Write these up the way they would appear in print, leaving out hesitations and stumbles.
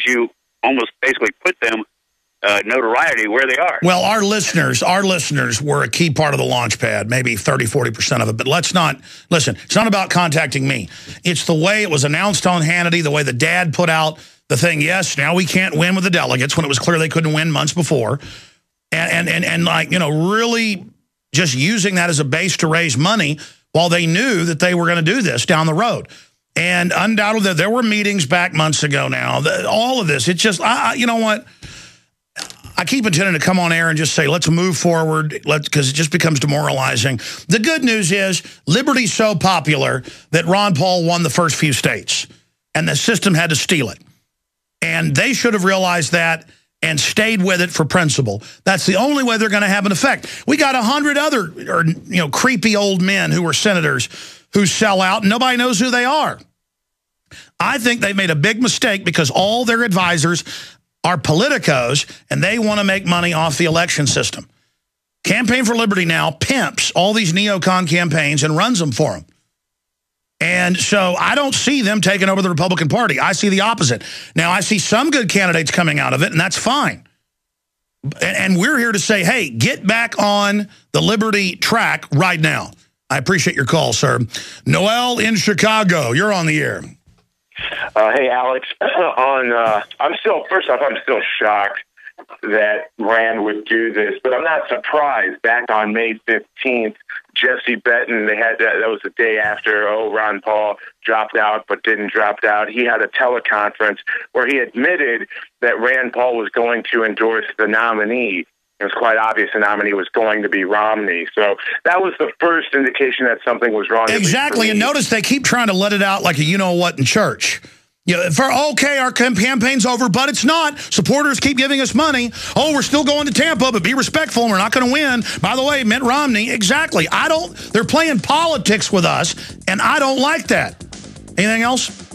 you almost basically put them notoriety where they are. Well, our listeners were a key part of the launch pad, maybe 30–40% of it. But let's not, listen, it's not about contacting me. It's the way it was announced on Hannity, the way the dad put out the thing, yes, now we can't win with the delegates, when it was clear they couldn't win months before. And like, you know, really just using that as a base to raise money while they knew that they were going to do this down the road. And undoubtedly, there were meetings back months ago now. All of this, it's just, you know what? I keep intending to come on air and just say, let's move forward, because it just becomes demoralizing. The good news is liberty's so popular that Ron Paul won the first few states, and the system had to steal it. And they should have realized that and stayed with it for principle. That's the only way they're going to have an effect. We got 100 other, creepy old men who were senators who sell out, and nobody knows who they are. I think they made a big mistake because all their advisors are politicos, and they want to make money off the election system. Campaign for Liberty now pimps all these neocon campaigns and runs them for them. And so I don't see them taking over the Republican Party. I see the opposite. Now, I see some good candidates coming out of it, and that's fine. And we're here to say, hey, get back on the Liberty track right now. I appreciate your call, sir. Noel in Chicago, you're on the air. Hey, Alex. I'm still shocked that Rand would do this, but I'm not surprised. Back on May 15th, Jesse Benton, that was the day after, Ron Paul dropped out but didn't drop out. He had a teleconference where he admitted that Rand Paul was going to endorse the nominee. It was quite obvious the nominee was going to be Romney. So that was the first indication that something was wrong. Exactly, and notice they keep trying to let it out like a you-know-what in church. Okay, our campaign's over, but it's not. Supporters keep giving us money. Oh, we're still going to Tampa, but be respectful, and we're not going to win. By the way, Mitt Romney, exactly. They're playing politics with us, and I don't like that. Anything else?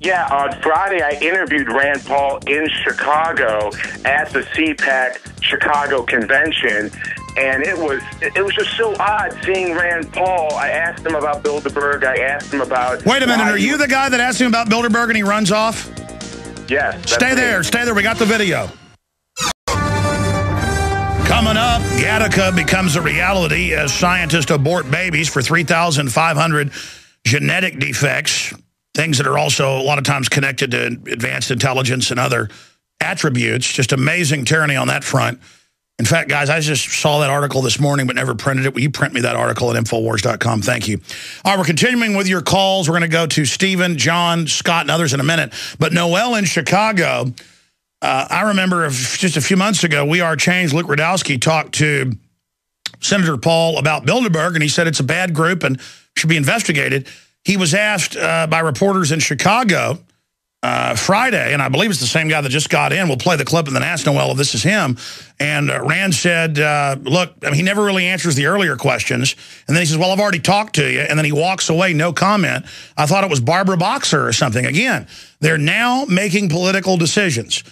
Yeah, on Friday I interviewed Rand Paul in Chicago at the CPAC Chicago convention, and it was just so odd seeing Rand Paul. I asked him about Bilderberg. I asked him about... Wait a minute, are you the guy that asked him about Bilderberg and he runs off? Yes. Stay there. We got the video. Coming up, Gattaca becomes a reality as scientists abort babies for 3,500 genetic defects. Things that are also a lot of times connected to advanced intelligence and other attributes. Just amazing tyranny on that front. In fact, guys, I just saw that article this morning but never printed it. Will you print me that article at Infowars.com? Thank you. All right, we're continuing with your calls. We're going to go to Stephen, John, Scott, and others in a minute. But Noel in Chicago, I remember just a few months ago, We Are Change, Luke Rudowski talked to Senator Paul about Bilderberg, and he said it's a bad group and should be investigated. He was asked by reporters in Chicago Friday, and I believe it's the same guy that just got in. We'll play the clip and then ask Noel if this is him. And Rand said, look, I mean, he never really answers the earlier questions. And then he says, well, I've already talked to you. And then he walks away, no comment. I thought it was Barbara Boxer or something. Again, they're now making political decisions.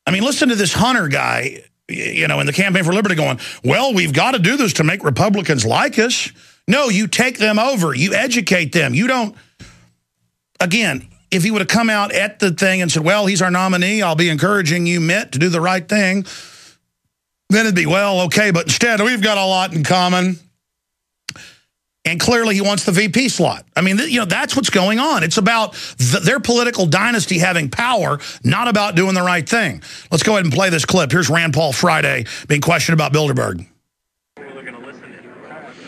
I mean, listen to this Hunter guy, in the Campaign for Liberty going, well, we've got to do this to make Republicans like us. No, you take them over. You educate them. You don't, again, if he would have come out at the thing and said, well, he's our nominee, I'll be encouraging you, Mitt, to do the right thing, then it'd be, well, okay, but instead we've got a lot in common. And clearly he wants the VP slot. I mean, that's what's going on. It's about their political dynasty having power, not about doing the right thing. Let's go ahead and play this clip. Here's Rand Paul Friday being questioned about Bilderberg.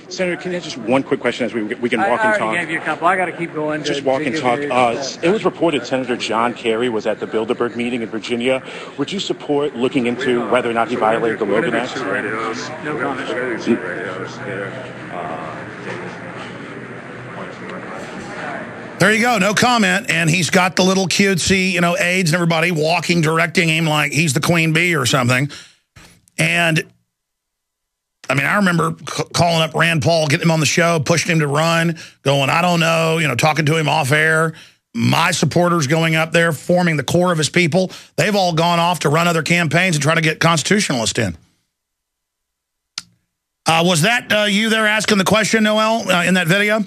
Senator, can I just one quick question as we can walk and talk? I already gave you a couple. I got to keep going. Just walk and talk. It was reported Senator John Kerry was at the Bilderberg meeting in Virginia. Would you support looking into whether or not he violated the Logan Act? No comment. There you go, no comment. And he's got the little cutesy, aides and everybody walking, directing him like he's the queen bee or something. And I mean, I remember calling up Rand Paul, getting him on the show, pushing him to run, going, I don't know, talking to him off air. My supporters going up there, forming the core of his people. They've all gone off to run other campaigns and try to get constitutionalists in. Was that you there asking the question, Noel, in that video?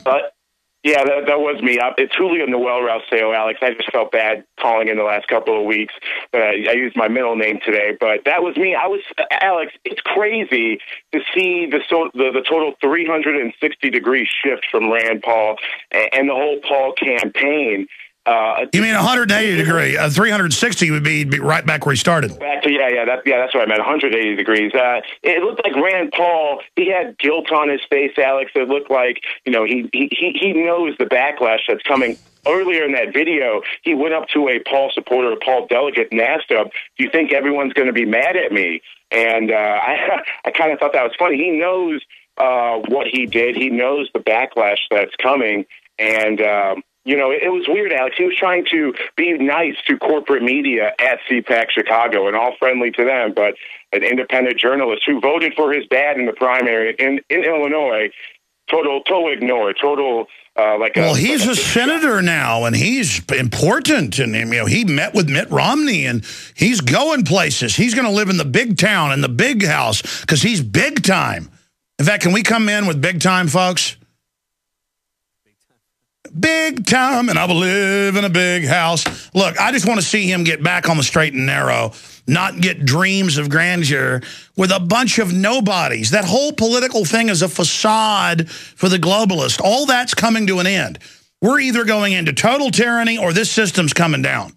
Yeah, that was me. It's Julio Noel Rousseau, Alex. I just felt bad calling in the last couple of weeks. I used my middle name today, but that was me. Alex, it's crazy to see the total 360-degree shift from Rand Paul and the whole Paul campaign. You mean 180 degree? 360 would be right back where he started. Back to, that's what I meant. 180 degrees. It looked like Rand Paul. He had guilt on his face, Alex. It looked like he knows the backlash that's coming. Earlier in that video, he went up to a Paul supporter, a Paul delegate, and asked him, "Do you think everyone's going to be mad at me?" And I kind of thought that was funny. He knows what he did. He knows the backlash that's coming, and. It was weird, Alex. He was trying to be nice to corporate media at CPAC Chicago and all friendly to them, but an independent journalist who voted for his dad in the primary in Illinois, total ignore, Well, he's a senator now, and he's important, and he met with Mitt Romney, and he's going places. He's going to live in the big town and the big house because he's big time. In fact, can we come in with big time, folks? Big time, and I will live in a big house. Look, I just want to see him get back on the straight and narrow, not get dreams of grandeur with a bunch of nobodies. That whole political thing is a facade for the globalist. All that's coming to an end. We're either going into total tyranny or this system's coming down.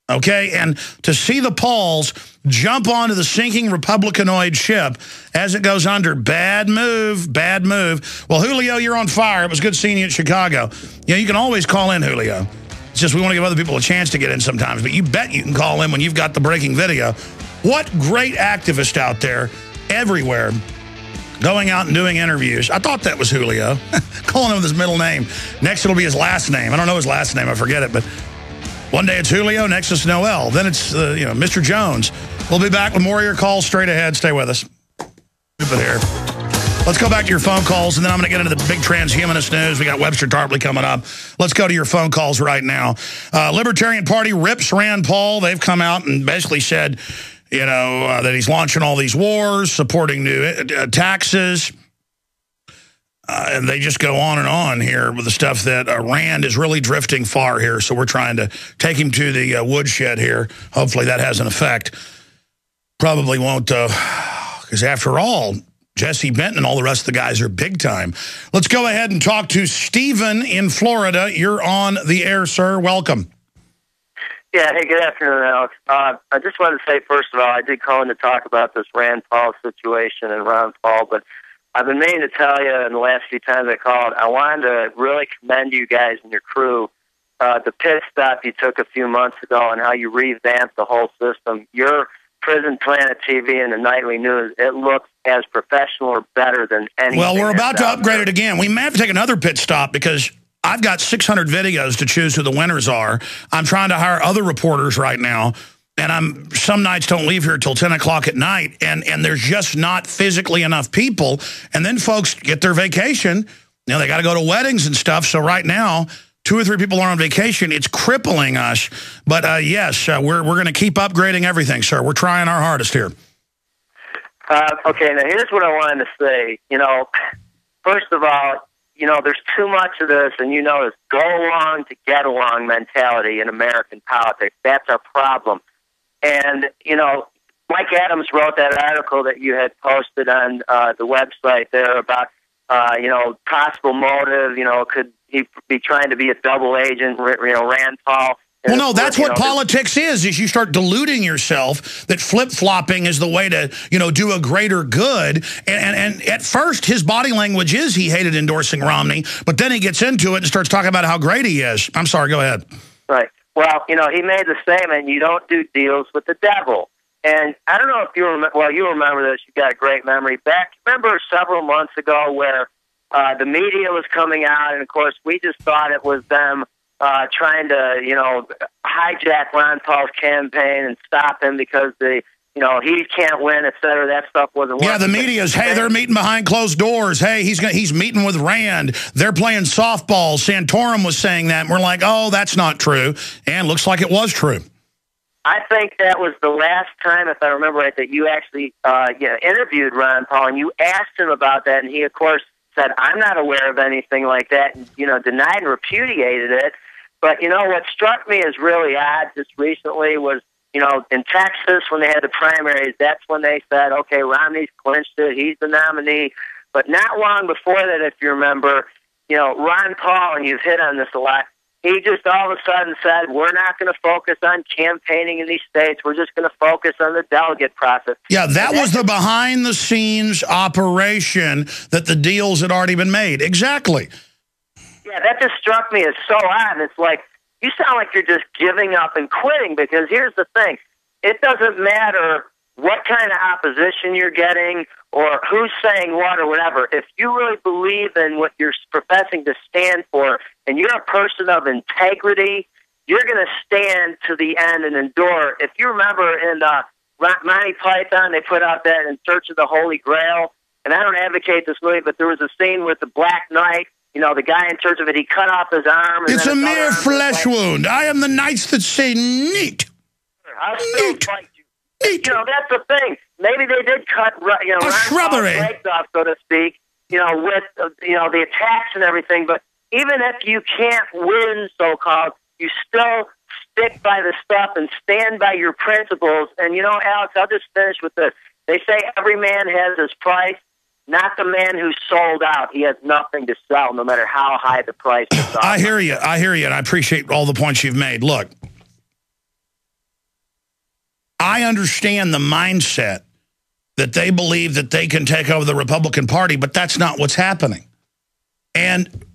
Okay? And to see the Pauls jump onto the sinking Republicanoid ship as it goes under, bad move, bad move. Well, Julio, you're on fire. It was good seeing you at Chicago. You can always call in, Julio. It's just we want to give other people a chance to get in sometimes, but you bet you can call in when you've got the breaking video. What great activist out there everywhere going out and doing interviews. I thought that was Julio. Calling him with his middle name. Next it'll be his last name. I don't know his last name. I forget it, but one day it's Julio, next it's Noel, then it's Mr. Jones. We'll be back with more of your calls straight ahead. Stay with us. Stupid here. Let's go back to your phone calls, and then I'm going to get into the big transhumanist news. We got Webster Tarpley coming up. Let's go to your phone calls right now. Libertarian Party rips Rand Paul. They've come out and basically said, that he's launching all these wars, supporting new taxes. And they just go on and on here with the stuff that Rand is really drifting far here. So we're trying to take him to the woodshed here. Hopefully that has an effect. Probably won't, because after all, Jesse Benton and all the rest of the guys are big time. Let's go ahead and talk to Stephen in Florida. You're on the air, sir. Welcome. Yeah, hey, good afternoon, Alex. I just wanted to say, first of all, I did call in to talk about this Rand Paul situation and Ron Paul, but I've been meaning to tell you in the last few times I called, I wanted to really commend you guys and your crew, the pit stop you took a few months ago and how you revamped the whole system. Your Prisonplanet TV and the nightly news, it looks as professional or better than anything. Well, we're about to upgrade it again. We may have to take another pit stop because I've got 600 videos to choose who the winners are. I'm trying to hire other reporters right now. And some nights don't leave here till 10 o'clock at night, and there's just not physically enough people. And then folks get their vacation. They got to go to weddings and stuff. So right now, 2 or 3 people are on vacation. It's crippling us. But yes, we're going to keep upgrading everything, sir. We're trying our hardest here. Okay, now here's what I wanted to say. First of all, there's too much of this, and this go along to get along mentality in American politics. That's our problem. And, Mike Adams wrote that article that you had posted on the website there about, possible motive, could he be trying to be a double agent, Rand Paul. Well, no, that's what politics is you start deluding yourself that flip-flopping is the way to, do a greater good. And at first, his body language is he hated endorsing Romney, but then he gets into it and starts talking about how great he is. I'm sorry, go ahead. Right. Well, he made the statement, you don't do deals with the devil. And I don't know if you remember, you remember this, you've got a great memory. Remember several months ago where the media was coming out, and of course we just thought it was them trying to, hijack Ron Paul's campaign and stop him because he can't win, et cetera. That stuff wasn't working. Yeah, the media's, hey, they're meeting behind closed doors. Hey, he's meeting with Rand. They're playing softball. Santorum was saying that, and we're like, oh, that's not true. And looks like it was true. I think that was the last time, if I remember right, that you actually interviewed Ron Paul, and you asked him about that, and he, of course, said, I'm not aware of anything like that, and, denied and repudiated it. But, what struck me as really odd just recently was, in Texas, when they had the primaries, that's when they said, okay, Romney's clinched it, he's the nominee. But not long before that, if you remember, Ron Paul, and you've hit on this a lot, he just all of a sudden said, we're not going to focus on campaigning in these states. We're just going to focus on the delegate process. Yeah, that was the behind-the-scenes operation that the deals had already been made. Exactly. Yeah, that just struck me as so odd. It's like, you sound like you're just giving up and quitting, because here's the thing. It doesn't matter what kind of opposition you're getting or who's saying what or whatever. If you really believe in what you're professing to stand for and you're a person of integrity, you're going to stand to the end and endure. If you remember in Monty Python, they put out that In Search of the Holy Grail, and I don't advocate this movie, but there was a scene with the Black Knight. The guy in search of it, he cut off his arm. And it's a mere flesh wound. I am the knights that say neat. I'll still fight you. Neat. That's the thing. Maybe they did cut, a shrubbery legs off, so to speak, with, the attacks and everything. But even if you can't win, so-called, you still stick by the stuff and stand by your principles. And, Alex, I'll just finish with this. They say every man has his price. Not the man who sold out. He has nothing to sell, no matter how high the price is. I hear you, and I appreciate all the points you've made. Look, I understand the mindset that they believe that they can take over the Republican Party, but that's not what's happening. And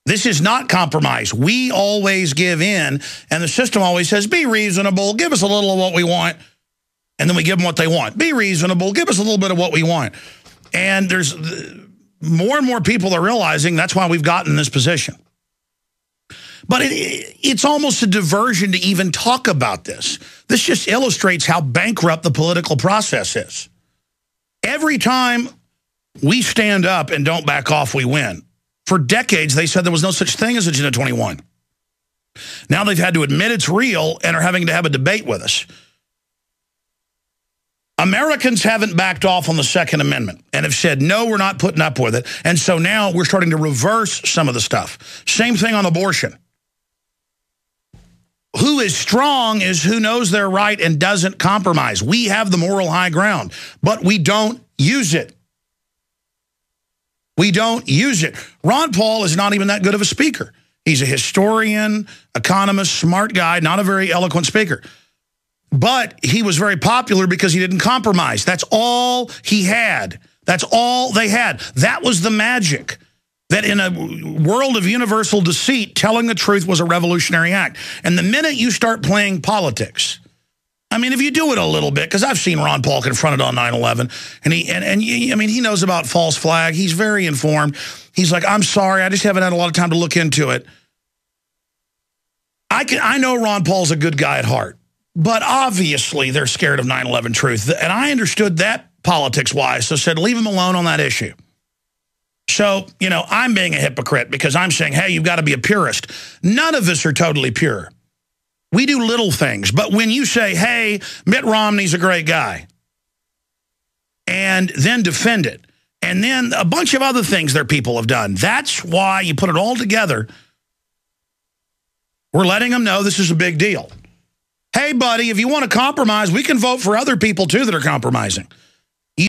this is not compromise. We always give in, and the system always says, be reasonable, give us a little of what we want, and then we give them what they want. Be reasonable, give us a little bit of what we want. And there's more and more people that are realizing that's why we've gotten in this position. But it's almost a diversion to even talk about this. This just illustrates how bankrupt the political process is. Every time we stand up and don't back off, we win. For decades, they said there was no such thing as Agenda 21. Now they've had to admit it's real and are having to have a debate with us. Americans haven't backed off on the Second Amendment and have said, no, we're not putting up with it. And so now we're starting to reverse some of the stuff. Same thing on abortion. Who is strong is who knows they're right and doesn't compromise. We have the moral high ground, but we don't use it. We don't use it. Ron Paul is not even that good of a speaker. He's a historian, economist, smart guy, not a very eloquent speaker. But he was very popular because he didn't compromise. That's all he had. That's all they had. That was the magic. That in a world of universal deceit, telling the truth was a revolutionary act. And the minute you start playing politics, I mean, if you do it a little bit, because I've seen Ron Paul confronted on 9/11, and he knows about false flag. He's very informed. He's like, I'm sorry, I just haven't had a lot of time to look into it. I know Ron Paul's a good guy at heart. But obviously, they're scared of 9/11 truth. And I understood that politics-wise, so said, leave them alone on that issue. So, I'm being a hypocrite because I'm saying, hey, you've got to be a purist. None of us are totally pure. We do little things. But when you say, hey, Mitt Romney's a great guy, and then defend it, and then a bunch of other things their people have done, that's why you put it all together. We're letting them know this is a big deal. Hey, buddy, if you want to compromise, we can vote for other people, too, that are compromising.